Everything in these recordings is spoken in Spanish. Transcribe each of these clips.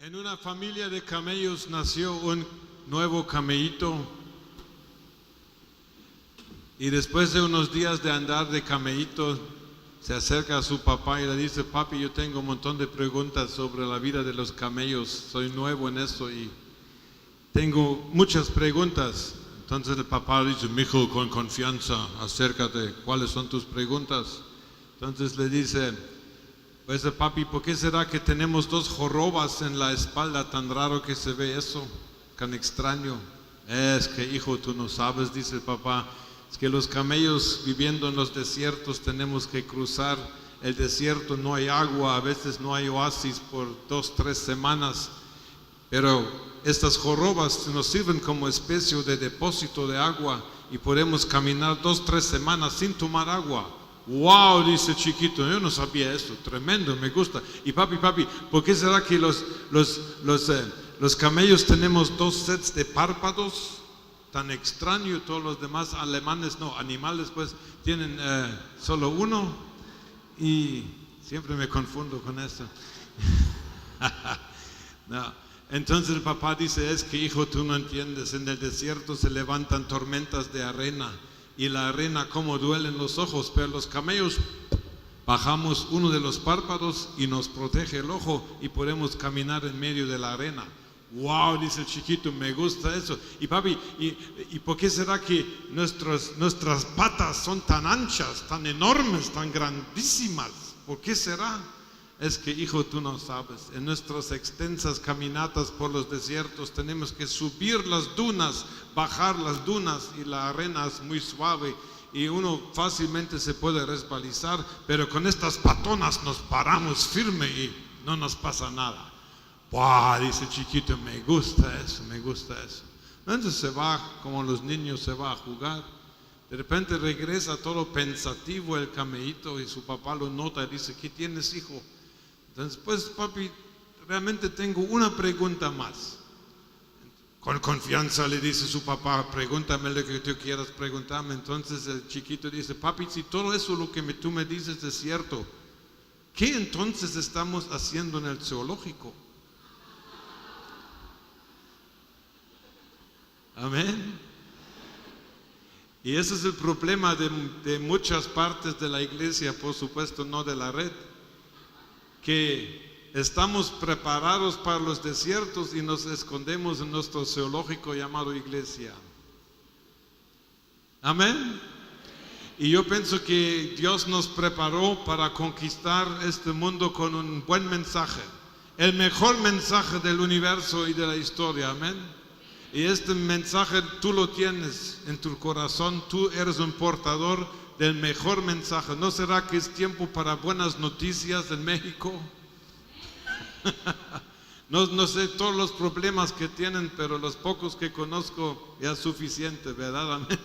En una familia de camellos nació un nuevo camellito y después de unos días de andar de camellito se acerca a su papá y le dice: papi, yo tengo un montón de preguntas sobre la vida de los camellos, soy nuevo en eso y tengo muchas preguntas. Entonces el papá dice: mijo, con confianza, acércate, ¿cuáles son tus preguntas? Entonces le dice: pues papi, ¿por qué será que tenemos dos jorobas en la espalda? Tan raro que se ve eso, tan extraño. Es que, hijo, tú no sabes, dice el papá, es que los camellos viviendo en los desiertos tenemos que cruzar el desierto, no hay agua, a veces no hay oasis por 2-3 semanas, pero estas jorobas nos sirven como especie de depósito de agua y podemos caminar 2-3 semanas sin tomar agua. Wow, dice el chiquito, yo no sabía eso, tremendo, me gusta. Y papi, ¿por qué será que los camellos tenemos 2 sets de párpados? Tan extraño, todos los demás animales pues tienen solo uno, y siempre me confundo con eso. No. Entonces el papá dice: es que, hijo, tú no entiendes, en el desierto se levantan tormentas de arena y la arena como duelen los ojos, pero los camellos bajamos uno de los párpados y nos protege el ojo y podemos caminar en medio de la arena. Wow, dice el chiquito, me gusta eso. Y papi, ¿y por qué será que nuestras patas son tan anchas, tan enormes, tan grandísimas? ¿Por qué será? Es que, hijo, tú no sabes, en nuestras extensas caminatas por los desiertos tenemos que subir las dunas, bajar las dunas, y la arena es muy suave y uno fácilmente se puede resbalizar, pero con estas patonas nos paramos firme y no nos pasa nada. ¡Wow! Dice chiquito, me gusta eso. Entonces se va, como los niños, se va a jugar. De repente regresa todo pensativo el camellito y su papá lo nota y dice: ¿qué tienes, hijo? Entonces, pues papi, realmente tengo una pregunta más. Con confianza le dice su papá: pregúntame lo que tú quieras preguntarme. Entonces el chiquito dice: papi, si todo eso lo que tú me dices es cierto, ¿qué entonces estamos haciendo en el zoológico? Amén. Y ese es el problema de muchas partes de la iglesia, por supuesto no de la red, que estamos preparados para los desiertos y nos escondemos en nuestro zoológico llamado iglesia. Amén. Y yo pienso que Dios nos preparó para conquistar este mundo con un buen mensaje, el mejor mensaje del universo y de la historia. Amén. Y este mensaje tú lo tienes en tu corazón, tú eres un portador del mejor mensaje. ¿No será que es tiempo para buenas noticias en México? No sé todos los problemas que tienen, pero los pocos que conozco ya es suficiente, ¿verdad? Amén.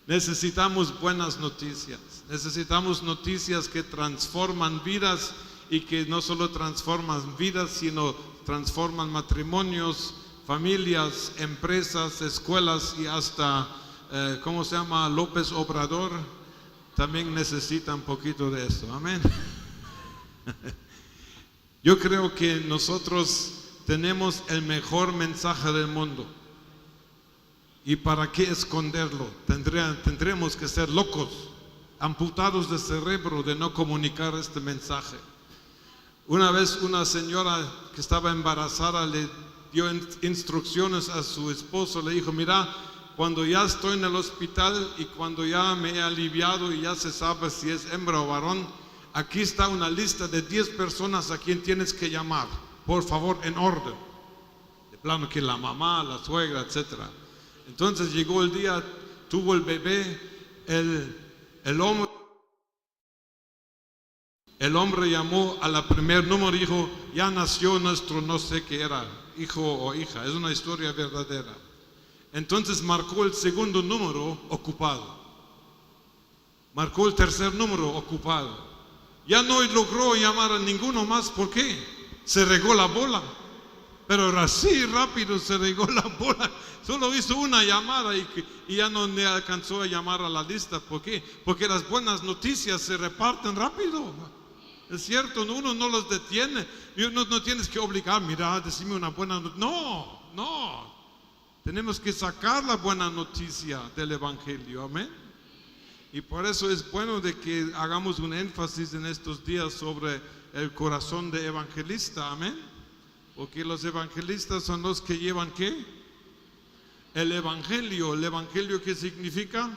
Necesitamos buenas noticias, necesitamos noticias que transforman vidas, y que no solo transforman vidas, sino transforman matrimonios, familias, empresas, escuelas y hasta, ¿cómo se llama? López Obrador también necesita un poquito de eso. Amén. Yo creo que nosotros tenemos el mejor mensaje del mundo. ¿Y para qué esconderlo? Tendremos que ser locos, amputados de cerebro, de no comunicar este mensaje. Una vez una señora que estaba embarazada le dio instrucciones a su esposo, le dijo: mira, cuando ya estoy en el hospital y cuando ya me he aliviado y ya se sabe si es hembra o varón, aquí está una lista de 10 personas a quien tienes que llamar, por favor, en orden. De plano que la mamá, la suegra, etc. Entonces llegó el día, tuvo el bebé, el hombre llamó a la primer número y dijo: ya nació nuestro, no sé qué era, hijo o hija. Es una historia verdadera. Entonces marcó el segundo número, ocupado. Marcó el tercer número, ocupado. Ya no logró llamar a ninguno más. ¿Por qué? Se regó la bola. Pero así rápido se regó la bola. Solo hizo una llamada y ya no le alcanzó a llamar a la lista. ¿Por qué? Porque las buenas noticias se reparten rápido. Es cierto, uno no los detiene. No tienes que obligar, mira, decime una buena noticia. No. Tenemos que sacar la buena noticia del Evangelio, amén. Y por eso es bueno de que hagamos un énfasis en estos días sobre el corazón de evangelista, amén. Porque los evangelistas son los que llevan ¿qué? El Evangelio. ¿El Evangelio qué significa?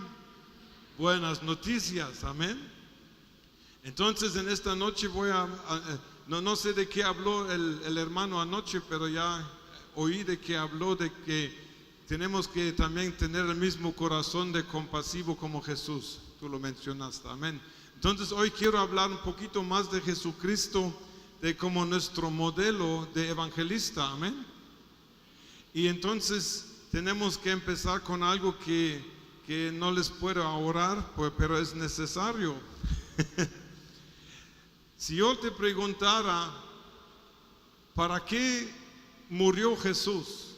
Buenas noticias, amén. Entonces en esta noche no sé de qué habló el hermano anoche, pero ya oí de que habló de que tenemos que también tener el mismo corazón de compasivo como Jesús. Tú lo mencionaste, amén. Entonces hoy quiero hablar un poquito más de Jesucristo, de como nuestro modelo de evangelista, amén. Y entonces tenemos que empezar con algo que no les puedo ahorrar, pero es necesario. Si yo te preguntara, ¿para qué murió Jesús?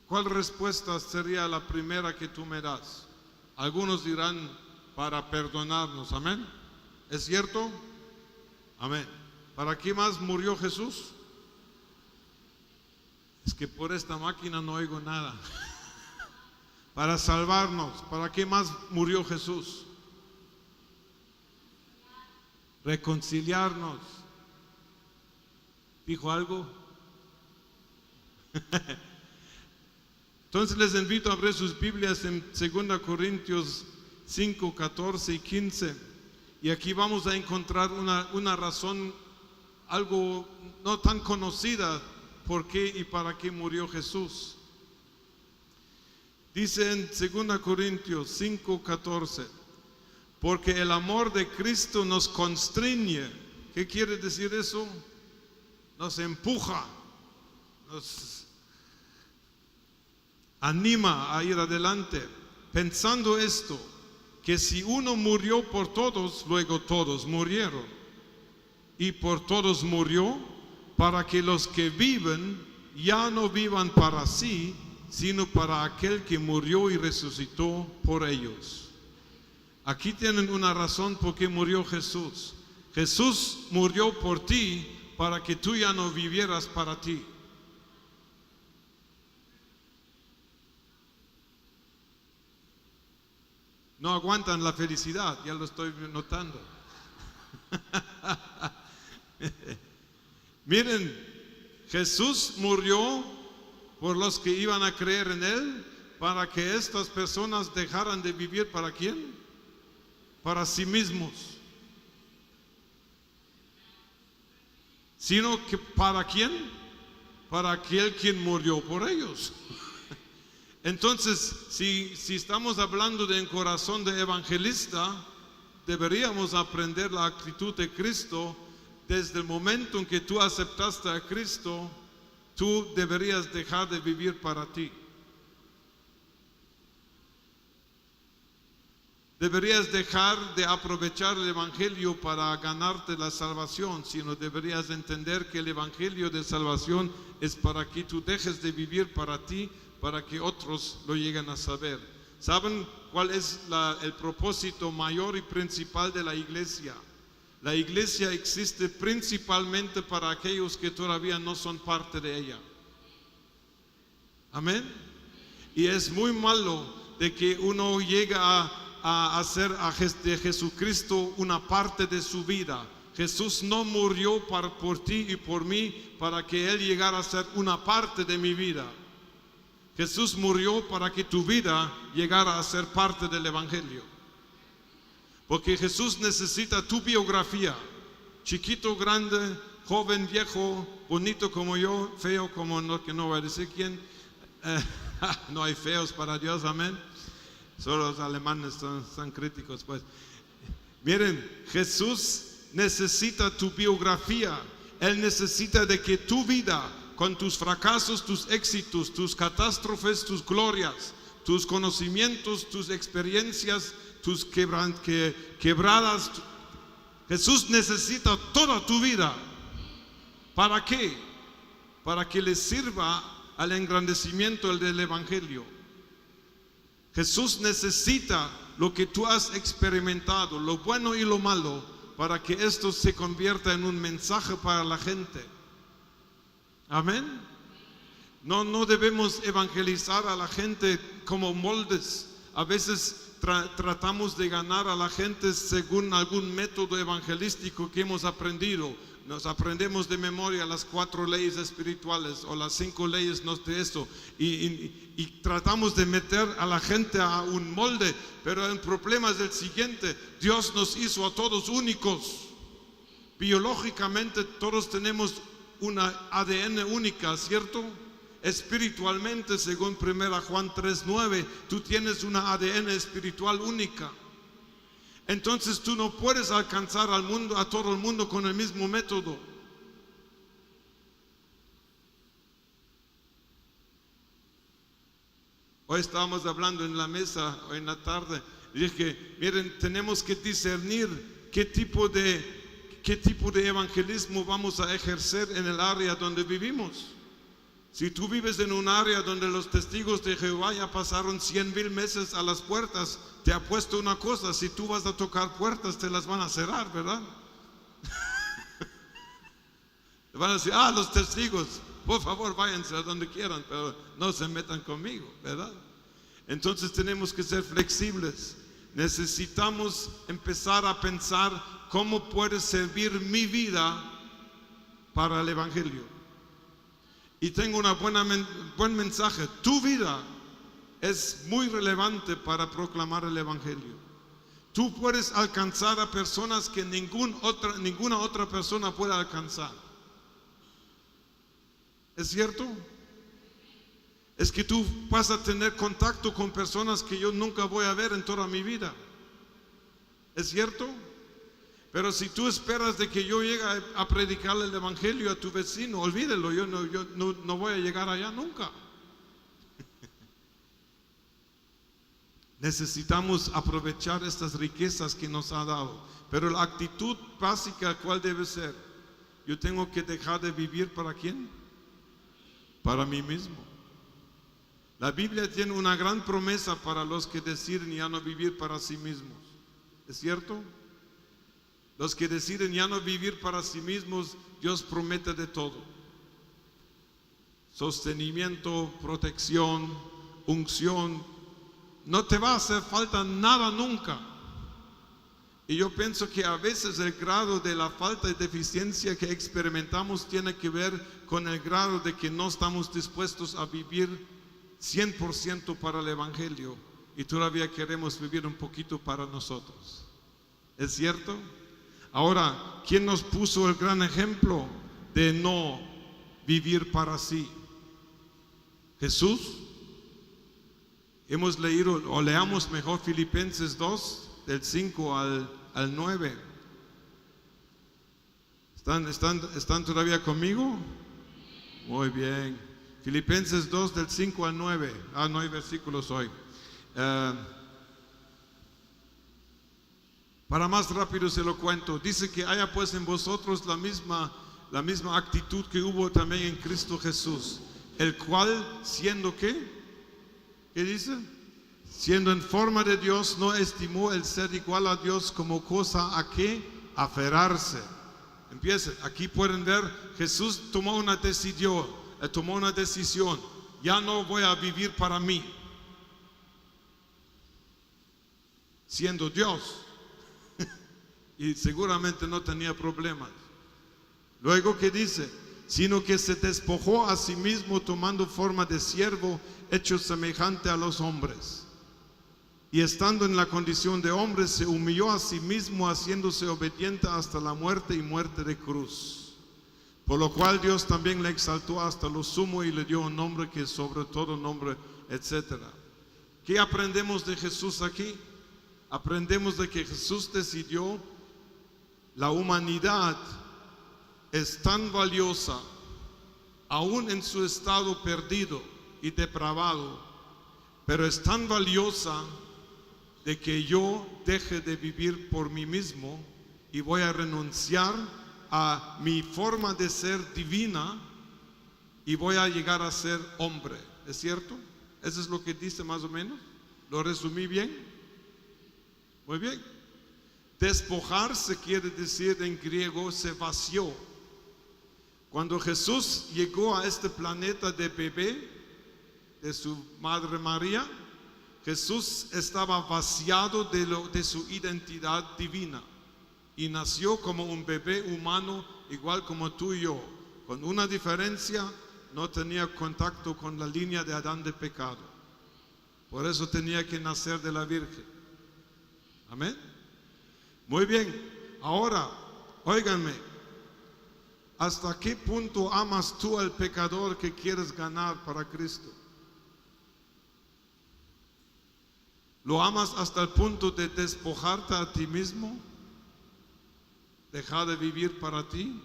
¿Cuál respuesta sería la primera que tú me das? Algunos dirán, para perdonarnos, amén. ¿Es cierto? Amén. ¿Para qué más murió Jesús? Es que por esta máquina no oigo nada. Para salvarnos. ¿Para qué más murió Jesús? Reconciliarnos. ¿Dijo algo? Entonces les invito a abrir sus Biblias en 2 Corintios 5, 14 y 15. Y aquí vamos a encontrar una razón, algo no tan conocida, por qué y para qué murió Jesús. Dice en 2 Corintios 5, 14, porque el amor de Cristo nos constriñe. ¿Qué quiere decir eso? Nos empuja, nos anima a ir adelante, pensando esto, que si uno murió por todos, luego todos murieron. Y por todos murió, para que los que viven ya no vivan para sí, sino para aquel que murió y resucitó por ellos. Aquí tienen una razón por qué murió Jesús. Jesús murió por ti para que tú ya no vivieras para ti. No aguantan la felicidad, ya lo estoy notando. Miren, Jesús murió por los que iban a creer en Él, para que estas personas dejaran de vivir ¿para quién? Para sí mismos. Sino que ¿para quién? Para aquel quien murió por ellos. Entonces, si estamos hablando de un corazón de evangelista, deberíamos aprender la actitud de Cristo. Desde el momento en que tú aceptaste a Cristo, tú deberías dejar de vivir para ti. Deberías dejar de aprovechar el Evangelio para ganarte la salvación, sino deberías entender que el Evangelio de salvación es para que tú dejes de vivir para ti, para que otros lo lleguen a saber. ¿Saben cuál es el propósito mayor y principal de la iglesia? La iglesia existe principalmente para aquellos que todavía no son parte de ella. Amén. Y es muy malo de que uno llega a hacer de Jesucristo una parte de su vida. Jesús no murió por ti y por mí para que Él llegara a ser una parte de mi vida. Jesús murió para que tu vida llegara a ser parte del Evangelio. Porque Jesús necesita tu biografía. Chiquito, grande, joven, viejo, bonito como yo, feo como no, que no voy a decir quién. No hay feos para Dios, amén. Solo los alemanes son críticos, pues. Miren, Jesús necesita tu biografía. Él necesita de que tu vida, con tus fracasos, tus éxitos, tus catástrofes, tus glorias, tus conocimientos, tus experiencias, tus quebradas. Jesús necesita toda tu vida. ¿Para qué? Para que le sirva al engrandecimiento del Evangelio. Jesús necesita lo que tú has experimentado, lo bueno y lo malo, para que esto se convierta en un mensaje para la gente. Amén. No debemos evangelizar a la gente como moldes. A veces tratamos de ganar a la gente según algún método evangelístico que hemos aprendido. Nos aprendemos de memoria las 4 leyes espirituales o las 5 leyes de eso y tratamos de meter a la gente a un molde, pero el problema es el siguiente: Dios nos hizo a todos únicos. Biológicamente todos tenemos una ADN única, ¿cierto? Espiritualmente, según 1 Juan 3:9, tú tienes una ADN espiritual única. Entonces tú no puedes alcanzar al mundo, a todo el mundo con el mismo método. Hoy estábamos hablando en la mesa, hoy en la tarde, y dije, miren, tenemos que discernir qué tipo de evangelismo vamos a ejercer en el área donde vivimos. Si tú vives en un área donde los testigos de Jehová ya pasaron 100,000 meses a las puertas, te apuesto una cosa: si tú vas a tocar puertas, te las van a cerrar, ¿verdad? Te van a decir, los testigos, por favor váyanse a donde quieran, pero no se metan conmigo, ¿verdad? Entonces tenemos que ser flexibles. Necesitamos empezar a pensar cómo puede servir mi vida para el evangelio. Y tengo un buen mensaje: tu vida es muy relevante para proclamar el evangelio. Tú puedes alcanzar a personas que ninguna otra persona puede alcanzar. ¿Es cierto? Es que tú vas a tener contacto con personas que yo nunca voy a ver en toda mi vida. ¿Es cierto? Pero si tú esperas de que yo llegue a predicarle el evangelio a tu vecino, olvídelo, yo no voy a llegar allá nunca. Necesitamos aprovechar estas riquezas que nos ha dado. Pero la actitud básica, ¿cuál debe ser? Yo tengo que dejar de vivir ¿para quién? Para mí mismo. La Biblia tiene una gran promesa para los que deciden ya no vivir para sí mismos. ¿Es cierto? Los que deciden ya no vivir para sí mismos, Dios promete de todo: sostenimiento, protección, unción. No te va a hacer falta nada nunca. Y yo pienso que a veces el grado de la falta de deficiencia que experimentamos tiene que ver con el grado de que no estamos dispuestos a vivir 100% para el evangelio y todavía queremos vivir un poquito para nosotros. ¿Es cierto? Ahora, ¿quién nos puso el gran ejemplo de no vivir para sí? Jesús. Hemos leído, o leamos mejor, Filipenses 2, del 5 al 9. ¿Están todavía conmigo? Muy bien. Filipenses 2, del 5 al 9. No hay versículos hoy. Para más rápido se lo cuento. Dice que haya pues en vosotros la misma actitud que hubo también en Cristo Jesús, el cual, siendo ¿qué? ¿Qué dice? Siendo en forma de Dios, no estimó el ser igual a Dios como cosa a que aferrarse. Empiece. Aquí pueden ver, Jesús tomó una decisión. Ya no voy a vivir para mí, siendo Dios. Y seguramente no tenía problemas. Luego, ¿qué dice? Sino que se despojó a sí mismo, tomando forma de siervo, hecho semejante a los hombres. Y estando en la condición de hombre, se humilló a sí mismo, haciéndose obediente hasta la muerte y muerte de cruz. Por lo cual Dios también le exaltó hasta lo sumo y le dio un nombre que es sobre todo nombre, etc. ¿Qué aprendemos de Jesús aquí? Aprendemos de que Jesús decidió: la humanidad es tan valiosa, aún en su estado perdido y depravado, pero es tan valiosa de que yo deje de vivir por mí mismo y voy a renunciar a mi forma de ser divina y voy a llegar a ser hombre. ¿Es cierto? Eso es lo que dice más o menos. ¿Lo resumí bien? Muy bien. Despojarse quiere decir en griego se vació. Cuando Jesús llegó a este planeta de bebé, de su madre María, Jesús estaba vaciado de su identidad divina y nació como un bebé humano igual como tú y yo, con una diferencia: no tenía contacto con la línea de Adán de pecado. Por eso tenía que nacer de la Virgen. Amén. Muy bien, ahora, óiganme, ¿hasta qué punto amas tú al pecador que quieres ganar para Cristo? ¿Lo amas hasta el punto de despojarte a ti mismo? ¿Dejar de vivir para ti?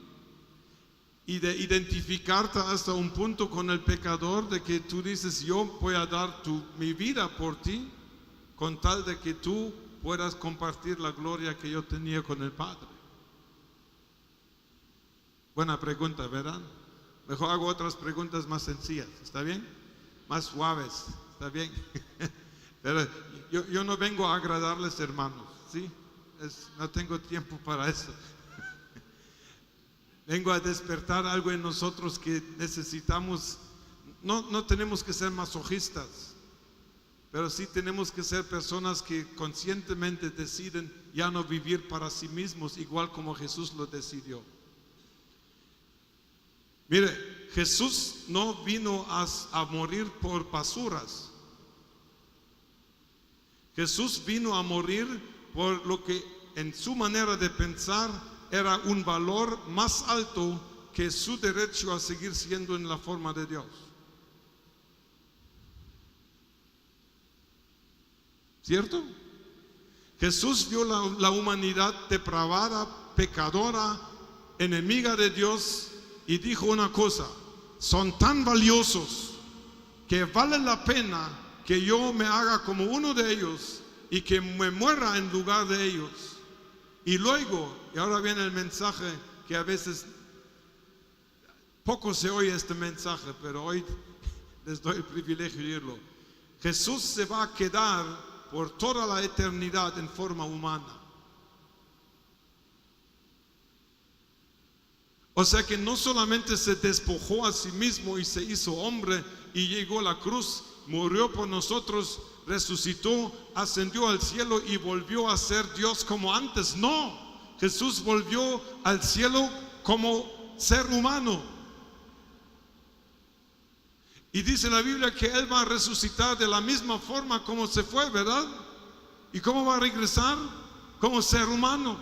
Y de identificarte hasta un punto con el pecador de que tú dices: yo voy a dar mi vida por ti, con tal de que tú puedas compartir la gloria que yo tenía con el Padre. Buena pregunta, ¿verdad? Mejor hago otras preguntas más sencillas, ¿está bien? Más suaves, ¿está bien? Pero yo no vengo a agradarles, hermanos, ¿sí? No tengo tiempo para eso. Vengo a despertar algo en nosotros que necesitamos. No tenemos que ser masochistas, pero sí tenemos que ser personas que conscientemente deciden ya no vivir para sí mismos, igual como Jesús lo decidió. Mire, Jesús no vino a morir por basuras. Jesús vino a morir por lo que en su manera de pensar era un valor más alto que su derecho a seguir siendo en la forma de Dios. ¿Cierto? Jesús vio la humanidad depravada, pecadora, enemiga de Dios, y dijo una cosa: son tan valiosos que vale la pena que yo me haga como uno de ellos y que me muera en lugar de ellos. Y luego, y ahora viene el mensaje que a veces poco se oye este mensaje, pero hoy les doy el privilegio de oírlo. Jesús se va a quedar por toda la eternidad en forma humana. O sea que no solamente se despojó a sí mismo y se hizo hombre y llegó a la cruz, murió por nosotros, resucitó, ascendió al cielo y volvió a ser Dios como antes. No, Jesús volvió al cielo como ser humano. Y dice la Biblia que Él va a resucitar de la misma forma como se fue, ¿verdad? ¿Y cómo va a regresar? Como ser humano.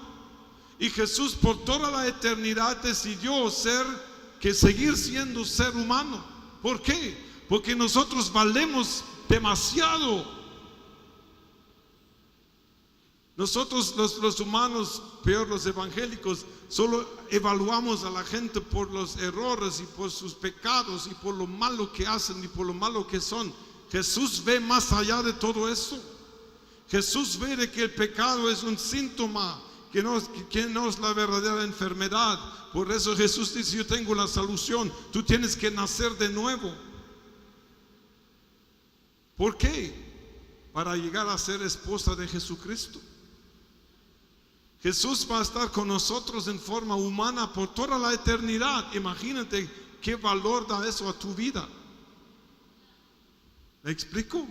Y Jesús por toda la eternidad decidió seguir siendo ser humano. ¿Por qué? Porque nosotros valemos demasiado. Nosotros los humanos, peor los evangélicos, solo evaluamos a la gente por los errores y por sus pecados y por lo malo que hacen y por lo malo que son. Jesús ve más allá de todo eso. Jesús ve de que el pecado es un síntoma, que no es la verdadera enfermedad. Por eso Jesús dice: yo tengo la solución, tú tienes que nacer de nuevo. ¿Por qué? Para llegar a ser esposa de Jesucristo. Jesús va a estar con nosotros en forma humana por toda la eternidad. Imagínate qué valor da eso a tu vida. ¿Me explico?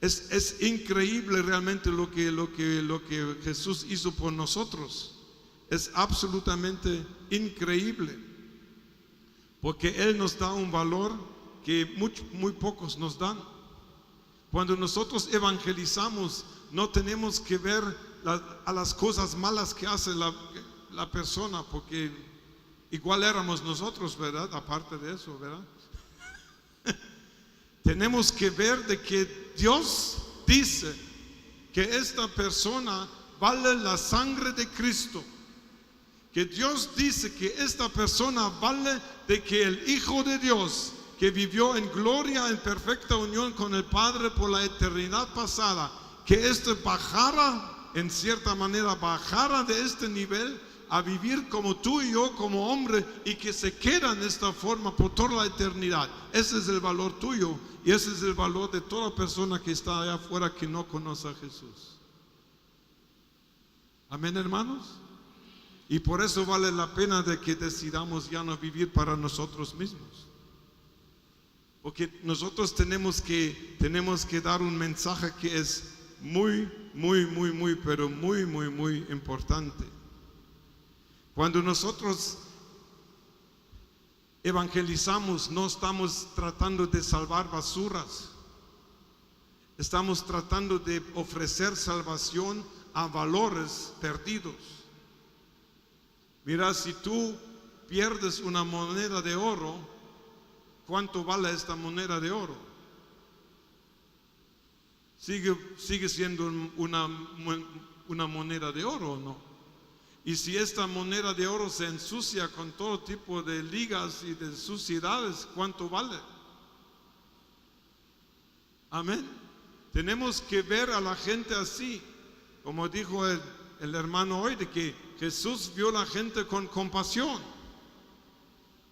Es increíble realmente lo que Jesús hizo por nosotros. Es absolutamente increíble, porque Él nos da un valor que muy pocos nos dan. Cuando nosotros evangelizamos, no tenemos que ver a las cosas malas que hace la persona, porque igual éramos nosotros, ¿verdad? Aparte de eso, ¿verdad? Tenemos que ver de que Dios dice que esta persona vale la sangre de Cristo. Que Dios dice que esta persona vale de que el Hijo de Dios, que vivió en gloria, en perfecta unión con el Padre por la eternidad pasada, que bajara, en cierta manera, bajara de este nivel a vivir como tú y yo, como hombre, y que se queda en esta forma por toda la eternidad. Ese es el valor tuyo y ese es el valor de toda persona que está allá afuera que no conoce a Jesús. Amén, hermanos. Y por eso vale la pena de que decidamos ya no vivir para nosotros mismos. Porque nosotros tenemos que dar un mensaje que es muy, pero muy importante. Cuando nosotros evangelizamos, no estamos tratando de salvar basuras. Estamos tratando de ofrecer salvación a valores perdidos. Mira, si tú pierdes una moneda de oro, ¿cuánto vale esta moneda de oro? Sigue siendo una moneda de oro, ¿o no? Y si esta moneda de oro se ensucia con todo tipo de ligas y de suciedades, ¿cuánto vale? Amén. Tenemos que ver a la gente así, como dijo el hermano hoy, de que Jesús vio a la gente con compasión.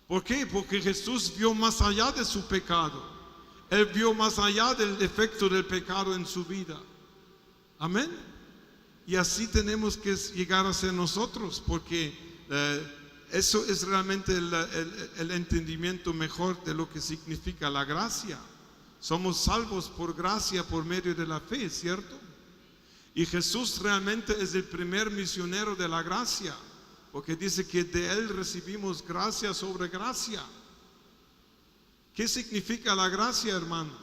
¿Por qué? Porque Jesús vio más allá de su pecado. Él vio más allá del efecto del pecado en su vida. Amén. Y así tenemos que llegar a ser nosotros, porque eso es realmente el entendimiento mejor de lo que significa la gracia. Somos salvos por gracia por medio de la fe, ¿cierto? Y Jesús realmente es el primer misionero de la gracia, porque dice que de Él recibimos gracia sobre gracia. ¿Qué significa la gracia, hermanos?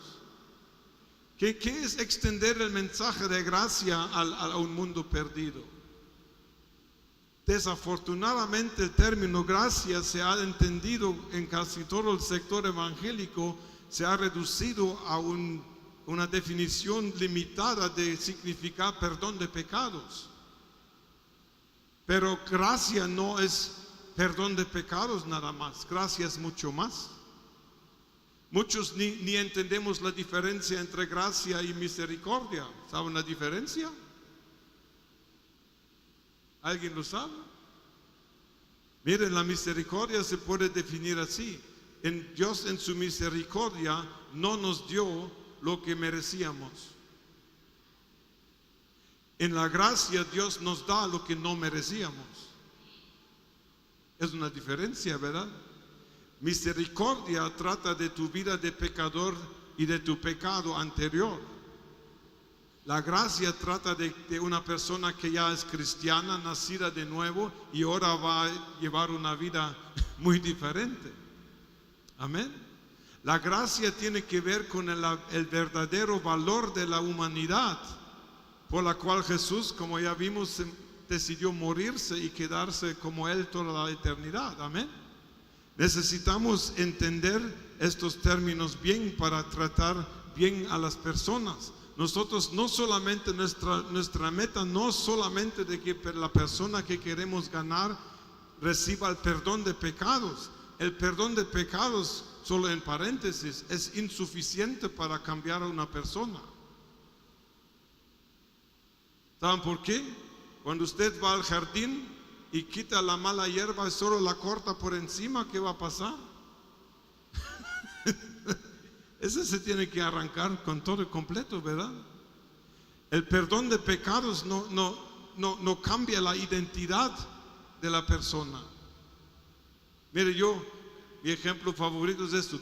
¿Qué es extender el mensaje de gracia a un mundo perdido? Desafortunadamente el término gracia se ha entendido en casi todo el sector evangélico, se ha reducido a una definición limitada de significar perdón de pecados. Pero gracia no es perdón de pecados nada más, gracia es mucho más. Muchos ni entendemos la diferencia entre gracia y misericordia. ¿Saben la diferencia? ¿Alguien lo sabe? Miren, la misericordia se puede definir así. Dios en su misericordia no nos dio lo que merecíamos. En la gracia Dios nos da lo que no merecíamos. Es una diferencia, ¿verdad? Misericordia trata de tu vida de pecador y de tu pecado anterior. La gracia trata de una persona que ya es cristiana, nacida de nuevo y ahora va a llevar una vida muy diferente. Amén. La gracia tiene que ver con el verdadero valor de la humanidad, por la cual Jesús, como ya vimos, decidió morirse y quedarse como Él toda la eternidad. Amén. Necesitamos entender estos términos bien para tratar bien a las personas. Nosotros no solamente, nuestra meta no solamente de que la persona que queremos ganar reciba el perdón de pecados. El perdón de pecados, solo en paréntesis, es insuficiente para cambiar a una persona. ¿Saben por qué? Cuando usted va al jardín y quita la mala hierba y solo la corta por encima, ¿qué va a pasar? Ese se tiene que arrancar con todo completo, ¿verdad? El perdón de pecados no cambia la identidad de la persona. Mire, mi ejemplo favorito es esto.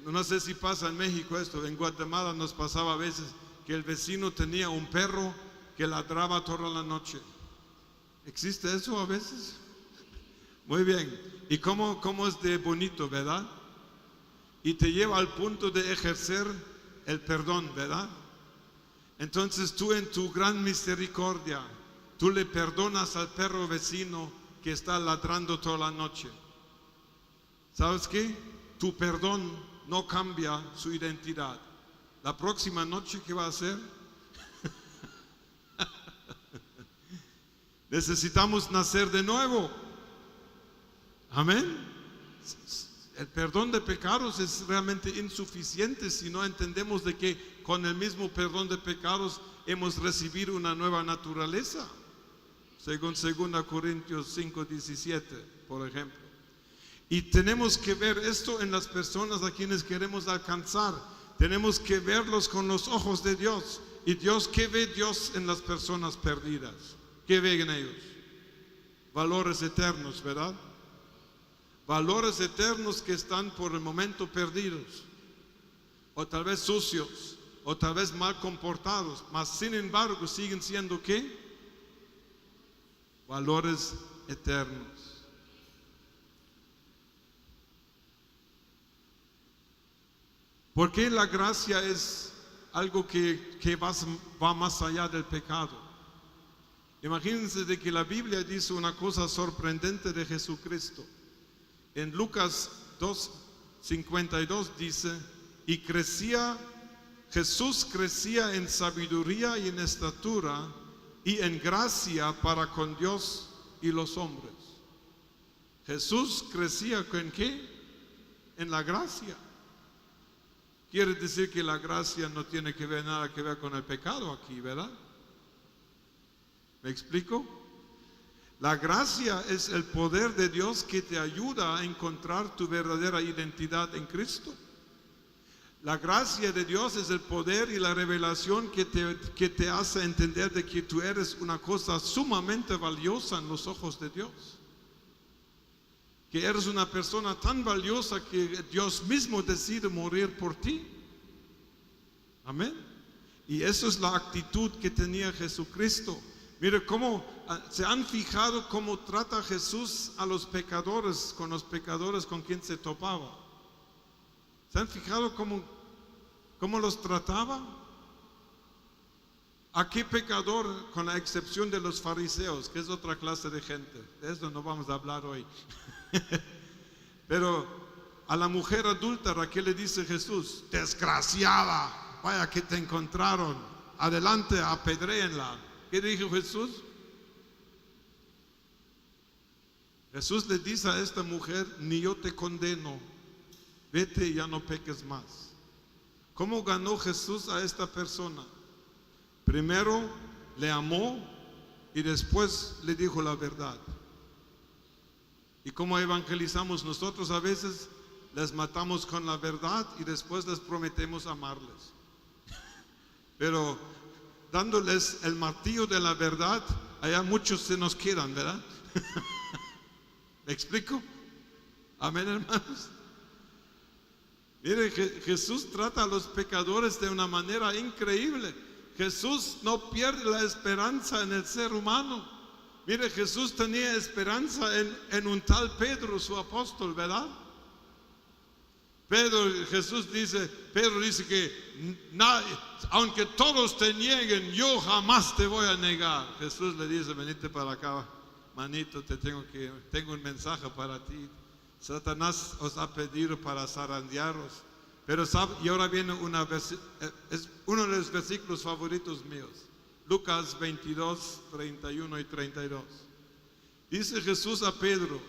No sé si pasa en México esto, en Guatemala nos pasaba a veces que el vecino tenía un perro que ladraba toda la noche. ¿Existe eso a veces? Muy bien. ¿Y cómo es de bonito, verdad? Y te lleva al punto de ejercer el perdón, ¿verdad? Entonces tú en tu gran misericordia, tú le perdonas al perro vecino que está ladrando toda la noche. ¿Sabes qué? Tu perdón no cambia su identidad. La próxima noche, ¿qué va a hacer? Necesitamos nacer de nuevo. Amén. El perdón de pecados es realmente insuficiente si no entendemos de que con el mismo perdón de pecados hemos recibido una nueva naturaleza. Según 2 Corintios 5:17, por ejemplo. Y tenemos que ver esto en las personas a quienes queremos alcanzar. Tenemos que verlos con los ojos de Dios. ¿Y Dios qué ve Dios en las personas perdidas? ¿Qué ven ellos? Valores eternos, ¿verdad? Valores eternos que están por el momento perdidos, o tal vez sucios, o tal vez mal comportados, mas sin embargo siguen siendo ¿qué? Valores eternos. ¿Por qué la gracia es algo que va más allá del pecado? Imagínense de que la Biblia dice una cosa sorprendente de Jesucristo. En Lucas 2:52 dice, y Jesús crecía en sabiduría y en estatura y en gracia para con Dios y los hombres. Jesús crecía ¿en qué? En la gracia. Quiere decir que la gracia no tiene nada que ver con el pecado aquí, ¿verdad? ¿Me explico? La gracia es el poder de Dios que te ayuda a encontrar tu verdadera identidad en Cristo. La gracia de Dios es el poder y la revelación que te hace entender de que tú eres una cosa sumamente valiosa en los ojos de Dios. Que eres una persona tan valiosa que Dios mismo decide morir por ti. Amén. Y eso es la actitud que tenía Jesucristo. Mire cómo se han fijado cómo trata Jesús a los pecadores, con los pecadores con quien se topaba. ¿Se han fijado cómo los trataba? ¿A qué pecador, con la excepción de los fariseos, que es otra clase de gente? De eso no vamos a hablar hoy. Pero a la mujer adúltera, ¿qué le dice Jesús? Desgraciada, vaya que te encontraron, adelante, apedréenla. ¿Qué dijo Jesús? Jesús le dice a esta mujer, ni yo te condeno, vete y ya no peques más. ¿Cómo ganó Jesús a esta persona? Primero le amó y después le dijo la verdad. ¿Y cómo evangelizamos nosotros? A veces les matamos con la verdad y después les prometemos amarles. Pero dándoles el martillo de la verdad, allá muchos se nos quedan, ¿verdad? ¿Me explico? Amén, hermanos. Mire, Jesús trata a los pecadores de una manera increíble. Jesús no pierde la esperanza en el ser humano. Mire, Jesús tenía esperanza en un tal Pedro, su apóstol, ¿verdad? Pedro dice que aunque todos te nieguen, yo jamás te voy a negar. Jesús le dice, venite para acá, manito, tengo un mensaje para ti. Satanás os ha pedido para zarandearos. Pero y ahora viene es uno de los versículos favoritos míos. Lucas 22, 31 y 32. Dice Jesús a Pedro,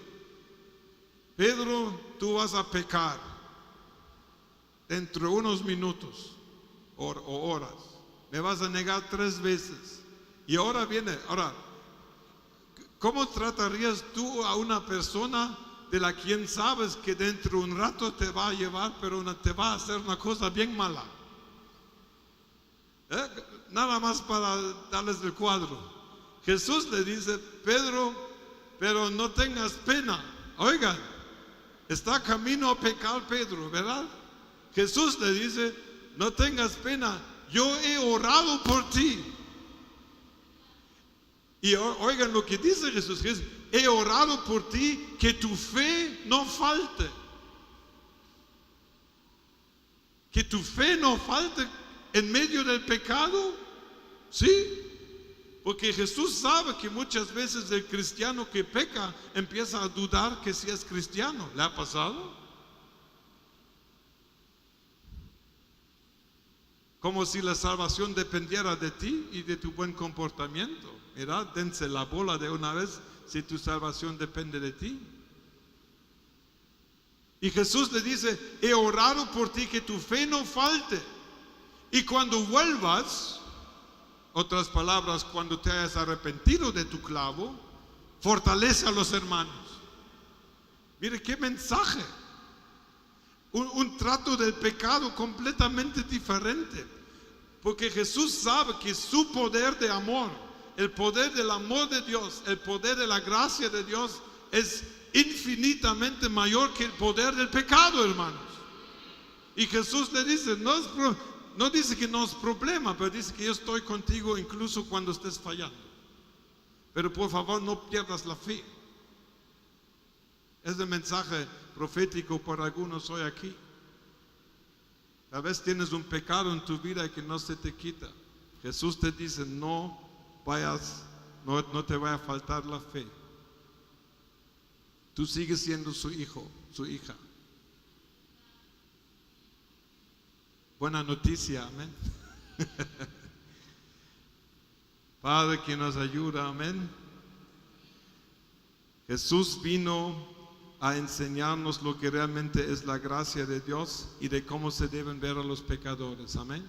Pedro, tú vas a pecar dentro de unos minutos o horas. Me vas a negar 3 veces. Y ahora ¿cómo tratarías tú a una persona de la quien sabes que dentro de un rato te va a llevar, pero te va a hacer una cosa bien mala? Nada más para darles el cuadro. Jesús le dice, Pedro, pero no tengas pena. Oigan, está camino a pecar Pedro, ¿verdad? Jesús le dice, no tengas pena, yo he orado por ti. Y oigan lo que dice Jesús, he orado por ti, que tu fe no falte. Que tu fe no falte en medio del pecado. Sí, porque Jesús sabe que muchas veces el cristiano que peca empieza a dudar que si es cristiano. ¿Le ha pasado? Como si la salvación dependiera de ti y de tu buen comportamiento. Mira, dense la bola de una vez si tu salvación depende de ti. Y Jesús le dice, he orado por ti, que tu fe no falte. Y cuando vuelvas, otras palabras, cuando te hayas arrepentido de tu clavo, fortalece a los hermanos. Mire qué mensaje. Un trato del pecado completamente diferente. Porque Jesús sabe que su poder de amor el poder del amor de Dios, el poder de la gracia de Dios es infinitamente mayor que el poder del pecado, hermanos. Y Jesús le dice, no dice que no es problema, pero dice que yo estoy contigo incluso cuando estés fallando. Pero por favor no pierdas la fe. Es el mensaje profético para algunos hoy aquí. Tal vez tienes un pecado en tu vida que no se te quita. Jesús te dice, no te vaya a faltar la fe. Tú sigues siendo su hijo, su hija. Buena noticia, amén. Padre que nos ayuda, amén. Jesús vino a enseñarnos lo que realmente es la gracia de Dios y de cómo se deben ver a los pecadores, amén.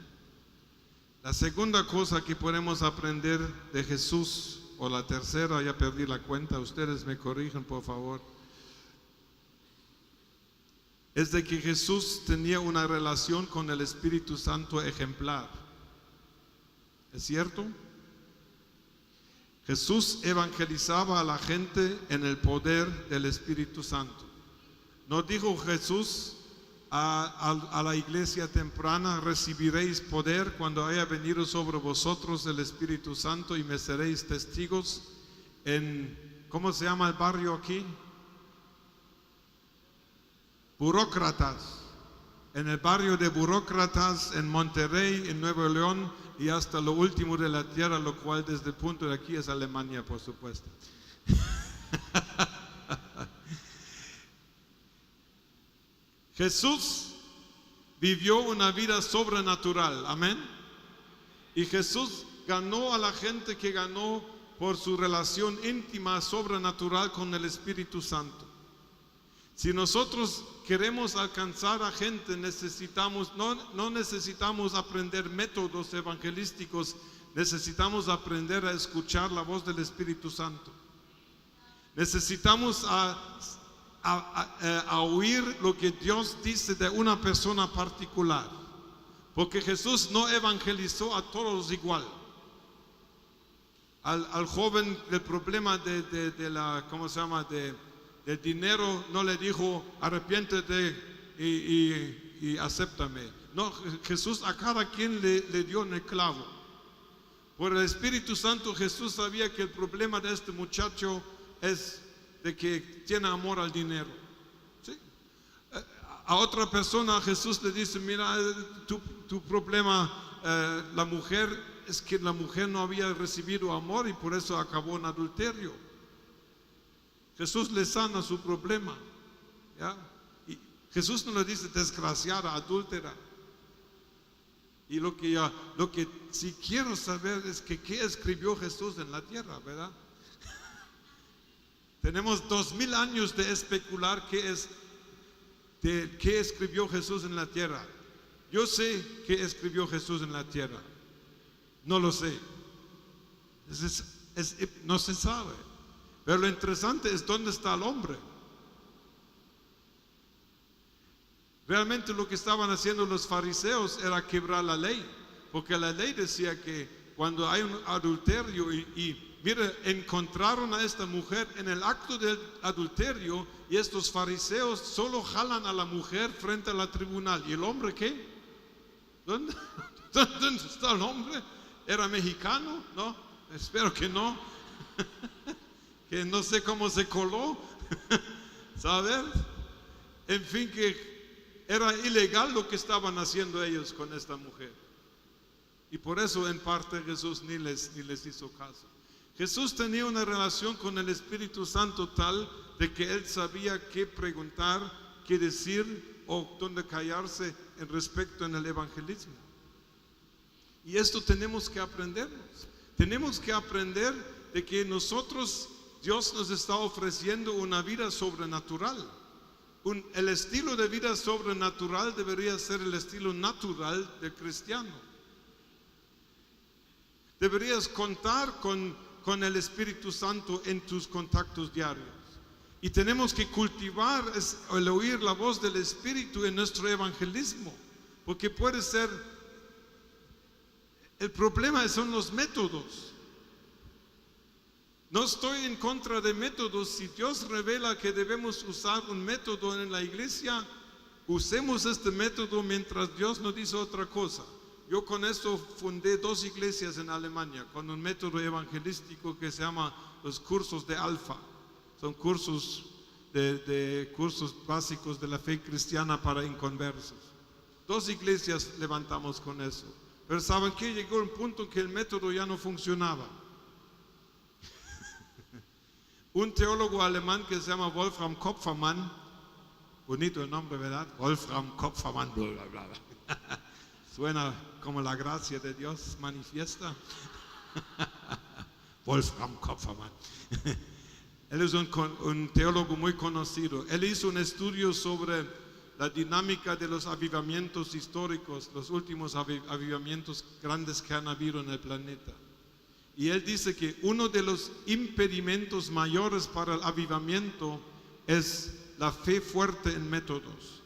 La segunda cosa que podemos aprender de Jesús, o la tercera, ya perdí la cuenta, ustedes me corrijan por favor, es de que Jesús tenía una relación con el Espíritu Santo ejemplar. ¿Es cierto? Jesús evangelizaba a la gente en el poder del Espíritu Santo. ¿No dijo Jesús a la iglesia temprana, recibiréis poder cuando haya venido sobre vosotros el Espíritu Santo y me seréis testigos en, ¿cómo se llama el barrio aquí? Burócratas, en el barrio de Burócratas, en Monterrey, en Nuevo León y hasta lo último de la tierra, lo cual desde el punto de aquí es Alemania, por supuesto. Jesús vivió una vida sobrenatural, amén. Y Jesús ganó a la gente que ganó por su relación íntima, sobrenatural con el Espíritu Santo. Si nosotros queremos alcanzar a gente, no necesitamos aprender métodos evangelísticos, necesitamos aprender a escuchar la voz del Espíritu Santo. Necesitamos a oír lo que Dios dice de una persona particular, porque Jesús no evangelizó a todos igual. Al joven del problema de la, ¿cómo se llama?, del dinero, no le dijo arrepiéntete y acéptame. No, Jesús a cada quien le dio en el clavo. Por el Espíritu Santo Jesús sabía que el problema de este muchacho es de que tiene amor al dinero. ¿Sí? A otra persona Jesús le dice, mira, tu problema, la mujer, es que la mujer no había recibido amor y por eso acabó en adulterio. Jesús le sana su problema, ¿ya? Y Jesús no le dice desgraciada, adúltera. Y lo que sí quiero saber es que qué escribió Jesús en la tierra, ¿verdad? Tenemos 2000 años de especular qué escribió Jesús en la tierra. Yo sé qué escribió Jesús en la tierra. No lo sé. No se sabe. Pero lo interesante es dónde está el hombre. Realmente lo que estaban haciendo los fariseos era quebrar la ley, porque la ley decía que cuando hay un adulterio y mire, encontraron a esta mujer en el acto del adulterio y estos fariseos solo jalan a la mujer frente a la tribunal. ¿Y el hombre qué? ¿Dónde está el hombre? ¿Era mexicano? No, espero que no. Que no sé cómo se coló, ¿sabes? En fin, que era ilegal lo que estaban haciendo ellos con esta mujer. Y por eso en parte Jesús ni les hizo caso. Jesús tenía una relación con el Espíritu Santo tal de que él sabía qué preguntar, qué decir o dónde callarse en respecto en el evangelismo. Y esto tenemos que aprendernos. Tenemos que aprender de que nosotros, Dios nos está ofreciendo una vida sobrenatural. El estilo de vida sobrenatural debería ser el estilo natural del cristiano. Deberías contar con el Espíritu Santo en tus contactos diarios. Y tenemos que cultivar el oír la voz del Espíritu en nuestro evangelismo. Porque puede ser, el problema son los métodos. No estoy en contra de métodos. Si Dios revela que debemos usar un método en la iglesia, usemos este método mientras Dios nos dice otra cosa. Yo con esto fundé 2 iglesias en Alemania con un método evangelístico que se llama los cursos de Alfa. Son cursos cursos básicos de la fe cristiana para inconversos. 2 iglesias levantamos con eso. Pero ¿saben qué? Llegó un punto en que el método ya no funcionaba. Un teólogo alemán que se llama Wolfram Kopfermann, bonito el nombre, ¿verdad? Wolfram Kopfermann, bla, bla, bla. Suena como la gracia de Dios manifiesta. Wolfram Kopfermann. Él es un teólogo muy conocido. Él hizo un estudio sobre la dinámica de los avivamientos históricos, los últimos avivamientos grandes que han habido en el planeta. Y él dice que uno de los impedimentos mayores para el avivamiento es la fe fuerte en métodos.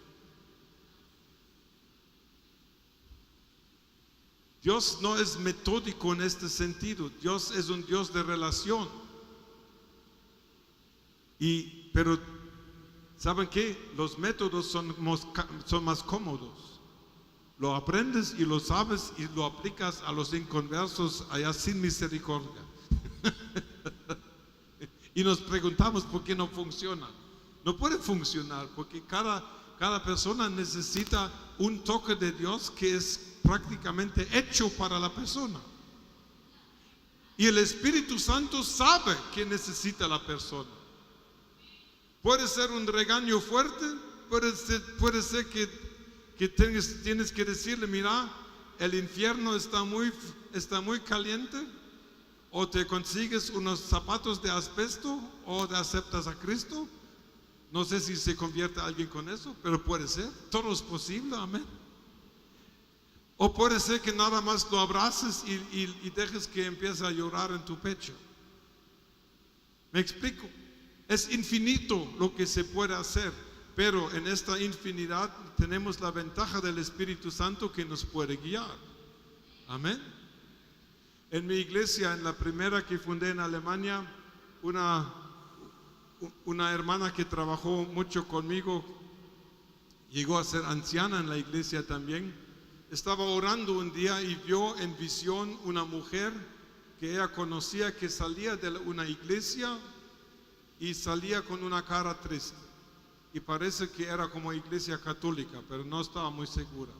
Dios no es metódico en este sentido. Dios es un Dios de relación. Pero ¿saben qué? Los métodos son más cómodos. Lo aprendes y lo sabes y lo aplicas a los inconversos allá sin misericordia. Y nos preguntamos por qué no funciona. No puede funcionar porque cada persona necesita un toque de Dios que es prácticamente hecho para la persona. Y el Espíritu Santo sabe que necesita la persona. Puede ser un regaño fuerte, puede ser que tienes que decirle, mira, el infierno está muy caliente, o te consigues unos zapatos de asbesto, o te aceptas a Cristo. No sé si se convierte alguien con eso, pero puede ser, todo es posible, amén. O puede ser que nada más lo abraces y dejes que empiece a llorar en tu pecho. ¿Me explico? Es infinito lo que se puede hacer, pero en esta infinidad tenemos la ventaja del Espíritu Santo que nos puede guiar. Amén. En mi iglesia, en la primera que fundé en Alemania, una hermana que trabajó mucho conmigo, llegó a ser anciana en la iglesia también. Estaba orando un día y vio en visión una mujer que ella conocía que salía de una iglesia y salía con una cara triste. Y parece que era como iglesia católica, pero no estaba muy segura.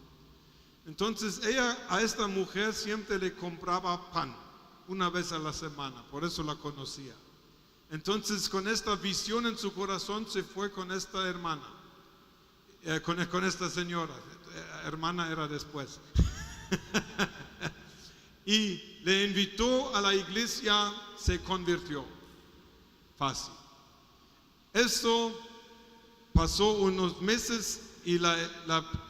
Entonces ella a esta mujer siempre le compraba pan, una vez a la semana, por eso la conocía. Entonces con esta visión en su corazón se fue con esta hermana, con esta señora. Hermana era después. Y le invitó a la iglesia, se convirtió. Fácil. Eso pasó unos meses y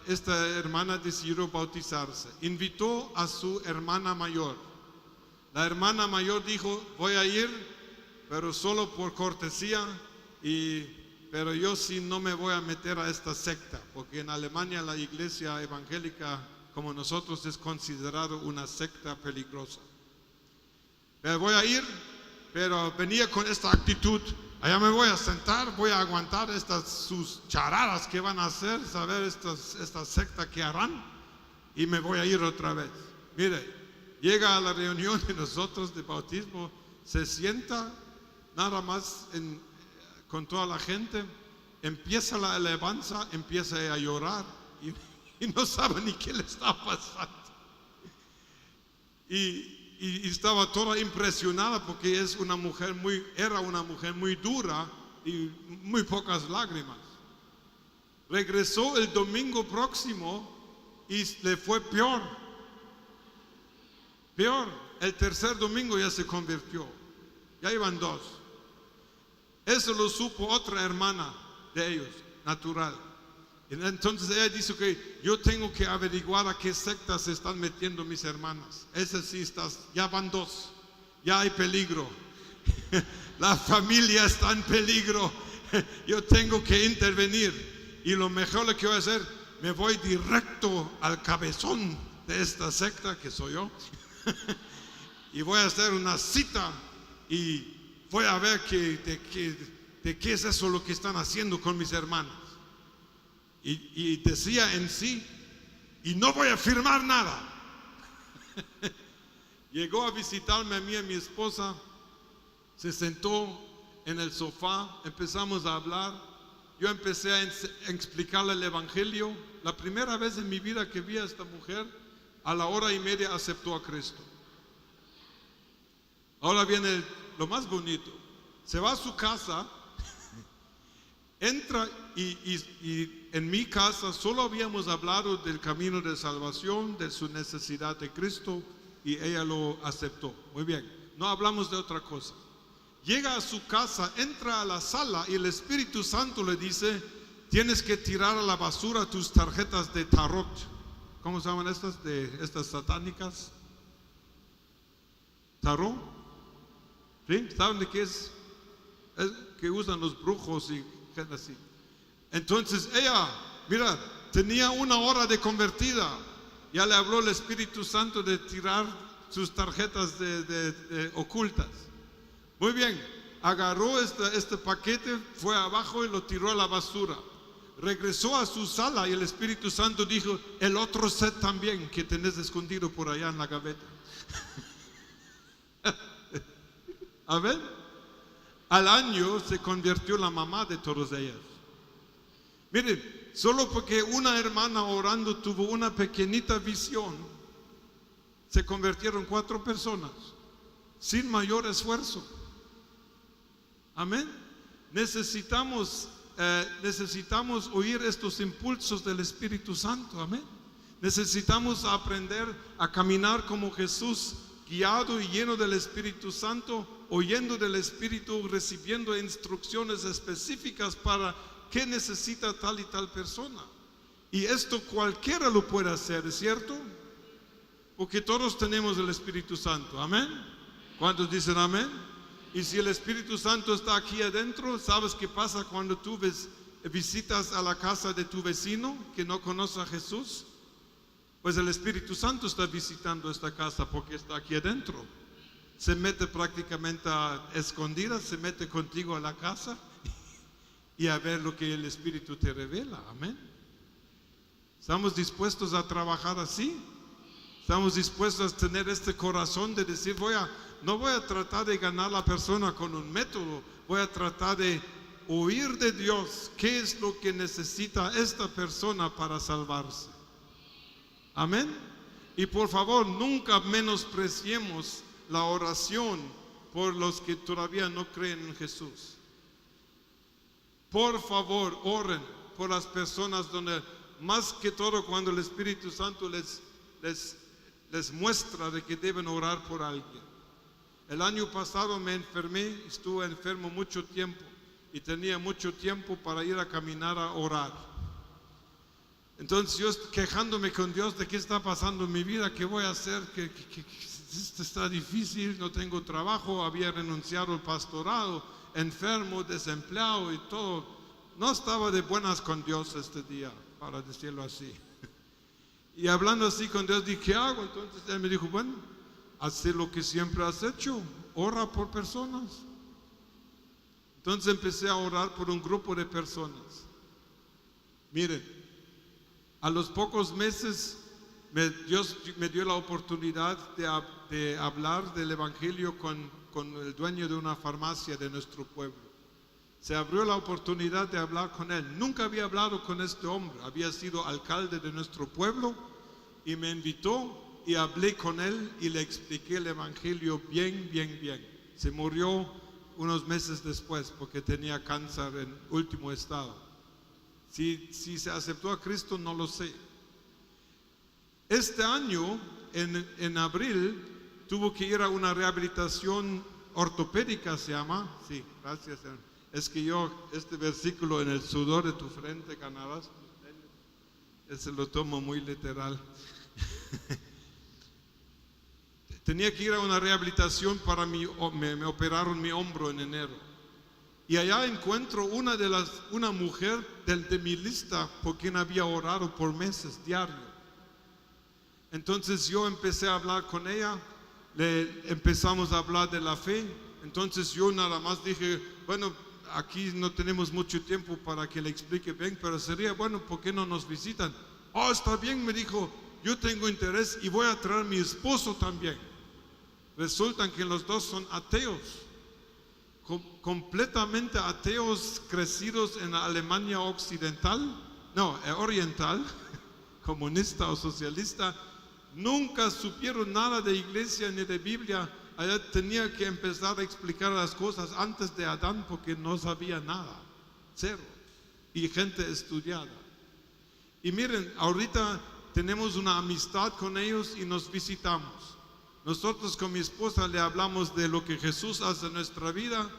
esta hermana decidió bautizarse. Invitó a su hermana mayor. La hermana mayor dijo, voy a ir, pero solo por cortesía, pero yo sí no me voy a meter a esta secta, porque en Alemania la iglesia evangélica como nosotros es considerado una secta peligrosa. Pero voy a ir, pero venía con esta actitud. Allá me voy a sentar, voy a aguantar sus charadas que van a hacer, saber esta secta que harán, y me voy a ir otra vez. Mire, llega a la reunión de nosotros de bautismo, se sienta nada más con toda la gente, empieza la alabanza, empieza a llorar y no sabe ni qué le está pasando. Y estaba toda impresionada porque era una mujer muy dura y muy pocas lágrimas. Regresó el domingo próximo y le fue peor. El tercer domingo ya se convirtió. Ya iban 2. Eso lo supo otra hermana de ellos, natural. Entonces ella dice que yo tengo que averiguar a qué sectas se están metiendo mis hermanas. Esas sí ya van 2, ya hay peligro. La familia está en peligro. Yo tengo que intervenir. Y lo mejor que voy a hacer, me voy directo al cabezón de esta secta, que soy yo. Y voy a hacer una cita y voy a ver de qué es eso lo que están haciendo con mis hermanas. Y decía en sí, y no voy a firmar nada. Llegó a visitarme a mí y a mi esposa, se sentó en el sofá, empezamos a hablar. Yo empecé a explicarle el evangelio. La primera vez en mi vida que vi a esta mujer, a la hora y media aceptó a Cristo. Ahora viene lo más bonito. Se va a su casa, entra y en mi casa solo habíamos hablado del camino de salvación, de su necesidad de Cristo, y ella lo aceptó. Muy bien, no hablamos de otra cosa. Llega a su casa, entra a la sala y el Espíritu Santo le dice: tienes que tirar a la basura tus tarjetas de tarot. ¿Cómo se llaman estas? De estas satánicas. ¿Tarot? ¿Sí? ¿Saben de qué es? Es que usan los brujos y gente así. Entonces ella, mira, tenía 1 hora de convertida. Ya le habló el Espíritu Santo de tirar sus tarjetas de ocultas. Muy bien, agarró este paquete, fue abajo y lo tiró a la basura. Regresó a su sala y el Espíritu Santo dijo: el otro set también que tenés escondido por allá en la gaveta. A ver, al año se convirtió la mamá de todos ellas. Miren, solo porque una hermana orando tuvo una pequeñita visión, se convirtieron 4 personas sin mayor esfuerzo. Amén. Necesitamos oír estos impulsos del Espíritu Santo. Amén. Necesitamos aprender a caminar como Jesús, guiado y lleno del Espíritu Santo, oyendo del Espíritu, recibiendo instrucciones específicas para qué necesita tal y tal persona. Y esto cualquiera lo puede hacer, ¿es cierto? Porque todos tenemos el Espíritu Santo. Amén. ¿Cuántos dicen amén? Y si el Espíritu Santo está aquí adentro, ¿sabes qué pasa cuando tú visitas a la casa de tu vecino que no conoce a Jesús? Pues el Espíritu Santo está visitando esta casa porque está aquí adentro. Se mete prácticamente a escondidas, se mete contigo a la casa y a ver lo que el Espíritu te revela. Amén. ¿Estamos dispuestos a trabajar así? ¿Estamos dispuestos a tener este corazón de decir: no voy a tratar de ganar a la persona con un método, voy a tratar de oír de Dios qué es lo que necesita esta persona para salvarse? Amén. Y por favor, nunca menospreciemos la oración por los que todavía no creen en Jesús. Por favor, oren por las personas donde, más que todo, cuando el Espíritu Santo les muestra de que deben orar por alguien. El año pasado me enfermé, estuve enfermo mucho tiempo y tenía mucho tiempo para ir a caminar a orar. Entonces yo quejándome con Dios de qué está pasando en mi vida, qué voy a hacer, que esto está difícil, no tengo trabajo, había renunciado al pastorado, enfermo, desempleado y todo. No estaba de buenas con Dios este día, para decirlo así. Y hablando así con Dios, dije: ¿qué hago? Entonces Él me dijo: bueno, haz lo que siempre has hecho, ora por personas. Entonces empecé a orar por un grupo de personas. Miren, a los pocos meses Dios me dio la oportunidad de hablar del Evangelio con el dueño de una farmacia de nuestro pueblo. Se abrió la oportunidad de hablar con él. Nunca había hablado con este hombre, había sido alcalde de nuestro pueblo y me invitó y hablé con él y le expliqué el Evangelio bien. Se murió unos meses después porque tenía cáncer en último estado. Si se aceptó a Cristo, no lo sé. Este año, en abril, tuvo que ir a una rehabilitación ortopédica, se llama. Sí, gracias, Señor. Es que este versículo, en el sudor de tu frente ganarás, ese lo tomo muy literal. Tenía que ir a una rehabilitación me operaron mi hombro en enero. Y allá encuentro una mujer de mi lista por quien había orado por meses diario. Entonces yo empecé a hablar con ella, empezamos a hablar de la fe, Entonces yo nada más dije, bueno, aquí no tenemos mucho tiempo para que le explique bien, pero sería bueno, ¿por qué no nos visitan? Oh, está bien, me dijo, yo tengo interés y voy a traer a mi esposo también. Resultan que los dos son ateos, completamente ateos, crecidos en la Alemania occidental, no, oriental, comunista o socialista. Nunca supieron nada de iglesia ni de Biblia. Allá tenía que empezar a explicar las cosas antes de Adán porque no sabía nada, cero, y gente estudiada. Y miren, ahorita tenemos una amistad con ellos y nos visitamos. Nosotros con mi esposa le hablamos de lo que Jesús hace en nuestra vida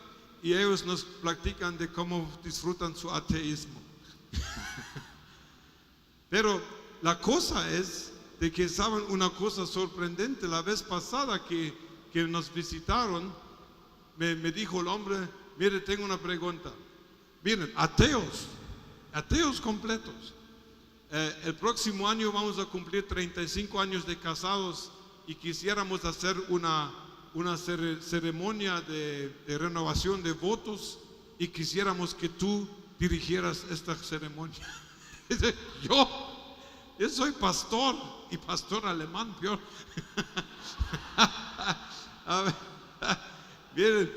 y ellos nos platican de cómo disfrutan su ateísmo. Pero la cosa es de que saben una cosa sorprendente. La vez pasada que nos visitaron, me dijo el hombre, mire, tengo una pregunta. Miren, ateos completos. El próximo año vamos a cumplir 35 años de casados y quisiéramos hacer una ceremonia de renovación de votos y quisiéramos que tú dirigieras esta ceremonia. Yo soy pastor y pastor alemán, peor. Miren,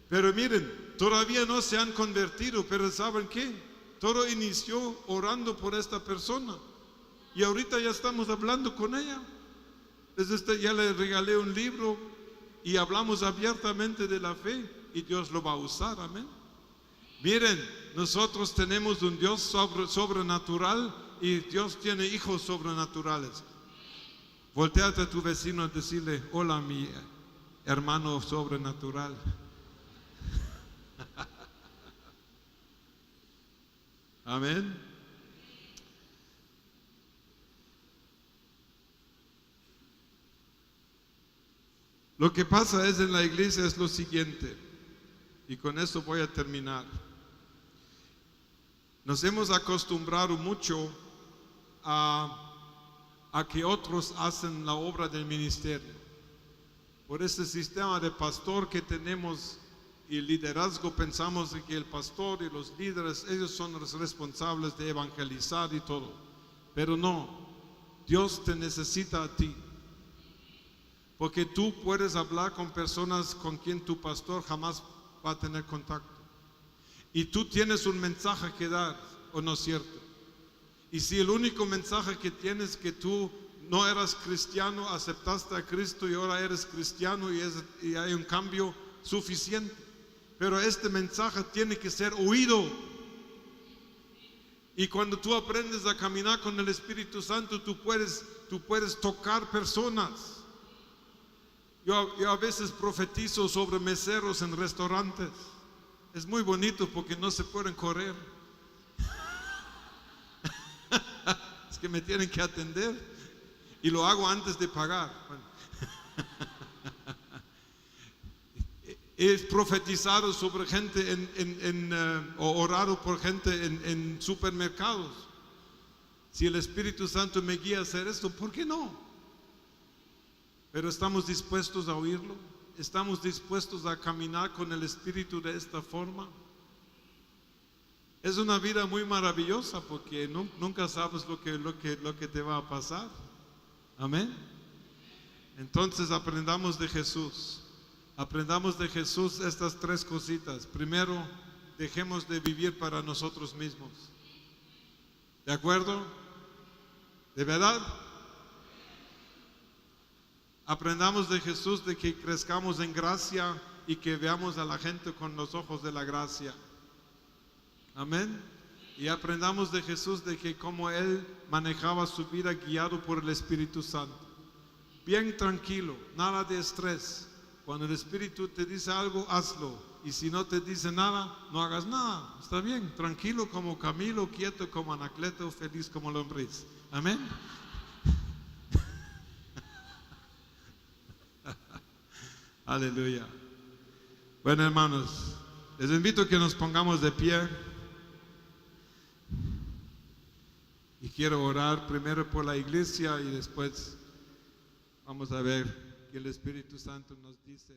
pero miren, todavía no se han convertido, pero ¿saben qué? Todo inició orando por esta persona y ahorita ya estamos hablando con ella. Desde ya le regalé un libro y hablamos abiertamente de la fe y Dios lo va a usar, amén. Miren, nosotros tenemos un Dios sobrenatural y Dios tiene hijos sobrenaturales. Voltéate a tu vecino y decirle, hola mi hermano sobrenatural. Amén. Lo que pasa es en la iglesia es lo siguiente, y con eso voy a terminar. Nos hemos acostumbrado mucho a que otros hacen la obra del ministerio. Por este sistema de pastor que tenemos y el liderazgo, pensamos que el pastor y los líderes, ellos son los responsables de evangelizar y todo. Pero no, Dios te necesita a ti. Porque tú puedes hablar con personas con quien tu pastor jamás va a tener contacto. Y tú tienes un mensaje que dar, ¿o no es cierto? Y si el único mensaje que tienes es que tú no eras cristiano, aceptaste a Cristo y ahora eres cristiano y hay un cambio suficiente. Pero este mensaje tiene que ser oído. Y cuando tú aprendes a caminar con el Espíritu Santo, tú puedes tocar personas. Yo a veces profetizo sobre meseros en restaurantes. Es muy bonito porque no se pueden correr. Es que me tienen que atender y lo hago antes de pagar. Bueno. He profetizado sobre gente o orado por gente en supermercados. Si el Espíritu Santo me guía a hacer esto, ¿por qué no? Pero estamos dispuestos a oírlo. Estamos dispuestos a caminar con el Espíritu de esta forma. Es una vida muy maravillosa porque nunca sabes lo que te va a pasar. Amén. Entonces aprendamos de Jesús. Aprendamos de Jesús estas tres cositas. Primero, dejemos de vivir para nosotros mismos. ¿De acuerdo? ¿De verdad? Aprendamos de Jesús de que crezcamos en gracia y que veamos a la gente con los ojos de la gracia. Amén. Y aprendamos de Jesús de que como Él manejaba su vida guiado por el Espíritu Santo. Bien tranquilo, nada de estrés. Cuando el Espíritu te dice algo, hazlo. Y si no te dice nada, no hagas nada. Está bien, tranquilo como Camilo, quieto como Anacleto, feliz como lombriz. Amén. Aleluya. Bueno, hermanos, les invito a que nos pongamos de pie. Y quiero orar primero por la iglesia y después vamos a ver que el Espíritu Santo nos dice.